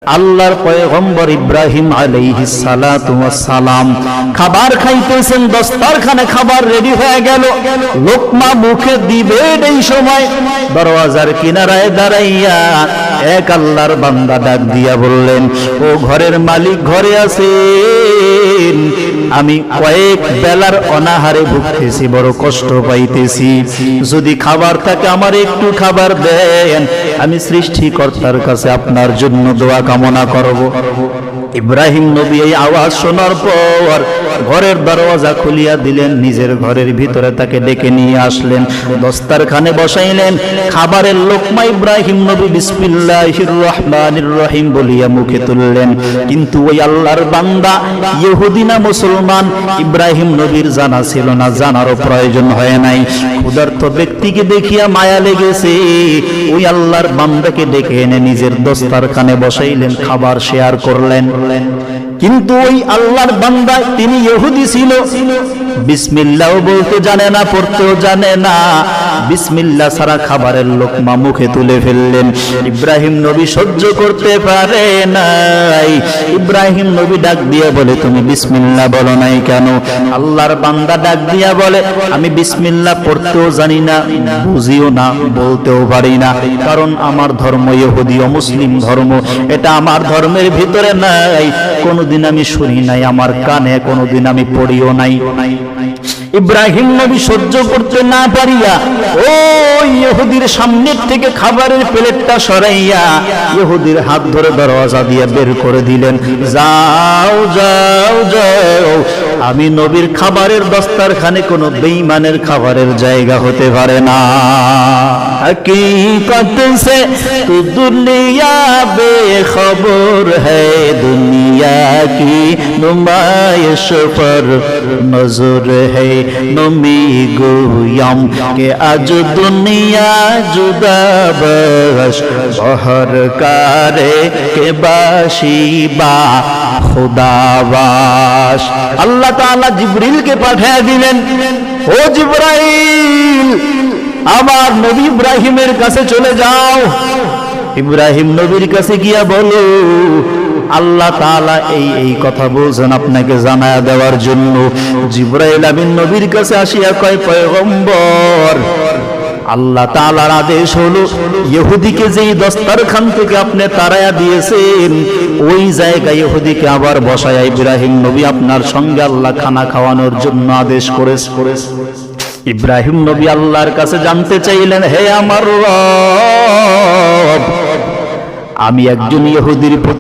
আল্লাহর পয়গম্বর ইব্রাহিম আলাইহিস সালাতু ওয়াস সালাম খাবার খাইতেছেন, দস্তরখানে খাবার রেডি হয়ে গেল, লোকমা মুখে দিবে এই সময় দরওয়াজার কিনারায় দাঁড়াইয়া এক আল্লাহর বান্দা ডাক দিয়া বললেন, ও ঘরের মালিক ঘরে আছেন? আমি কয়েক বেলার অনাহারে ভুগতেছি, বড় কষ্ট পাইতেছি, যদি খাবার থাকে আমার একটু খাবার দেন, আমি সৃষ্টিকর্তার কাছে আপনার জন্য দোয়া কামনা করব। ইব্রাহিম নবী এই আওয়াজ শোনার পর ঘরের দরওয়াজা খুলিয়া দিলেন, নিজের ঘরের ভিতরে তাকে ডেকে নিয়ে আসলেন, দস্তরখানে বসাইলেন, খাবারের লোকমা ইব্রাহিম নবী বিসমিল্লাহির রহমানির রহিম বলিয়া মুখে তুললেন। কিন্তু ওই আল্লাহর বান্দা ইহুদি না মুসলমান ইব্রাহিম নবীর জানা ছিল না, জানারও প্রয়োজন হয় নাই। ক্ষুধার্ত ব্যক্তিকে দেখিয়া মায়া লেগেছে, ওই আল্লাহর বান্দাকে ডেকে এনে নিজের দস্তরখানে বসাইলেন, খাবার শেয়ার করলেন। কিন্তু ওই আল্লাহর বান্দা তিনি ইহুদি ছিল, বিসমিল্লাহ বলতে জানে না, পড়তেও জানে না, বিসমিল্লাহ ছাড়া খাবারের লোকমা মুখে তুলে ফেললেন। ইব্রাহিম নবী সহ্য করতে পারে নাই, ইব্রাহিম নবী ডাক দিয়ে বলে, তুমি বিসমিল্লাহ বলো নাই কেন? আল্লাহর বান্দা ডাক দিয়া বলে, আমি বিসমিল্লাহ পড়তেও জানি না, বুঝিও না, বলতেও পারি না, কারণ আমার ধর্ম ইহুদি ও মুসলিম ধর্ম, এটা আমার ধর্মের ভিতরে নাই, কোনোদিন আমি শুনি নাই, আমার কানে কোনোদিন আমি পড়িও নাই। ইব্রাহিম নবী সহ্য করতে না পারিয়া ওই ইহুদির সামনের থেকে খাবারের প্লেটটা সরাইয়া ইহুদির হাত ধরে দরওয়াজা দিয়ে বের করে দিলেন, যাও যাও যাও, আমি নবীর খাবারের দস্তরখানে কোনো বেঈমানের খাবারের জায়গা হতে পারে না। হकीकत से तू दुनिया बेखबर है, दुनिया की नुमाइश पर नजर है, नमी गोयम के आज दुनिया जुदा बश बहर कारे के बाशिबा खुदाबाश। अल्लाह ताला जिब्रील के पाठा दिलेन, ओ जिब्राइल আমার নবী ইব্রাহিমের কাছে চলে যাও, ইব্রাহিম নবীর কাছে গিয়া বলো, আল্লাহ তাআলা এই কথা বলছেন আপনাকে জানায়া দেওয়ার জন্য। জিবরাইল আমিন নবীর কাছে আসিয়া কয়, পয়গম্বর, আল্লাহ তাআলার আদেশ হলো ইহুদিকে যেই দস্তরখান থেকে আপনি তাড়ায়া দিয়েছেন, ওই জায়গায় ইহুদিকে আবার বসায়া ইব্রাহিম নবী আপনার সঙ্গে আল্লাহ খানা খাওয়ানোর জন্য আদেশ করেছে। ইব্রাহিম নবী আল্লাহর কাছে জানতে চাইলেন, হে আমার রব, আমি একজন ইহুদির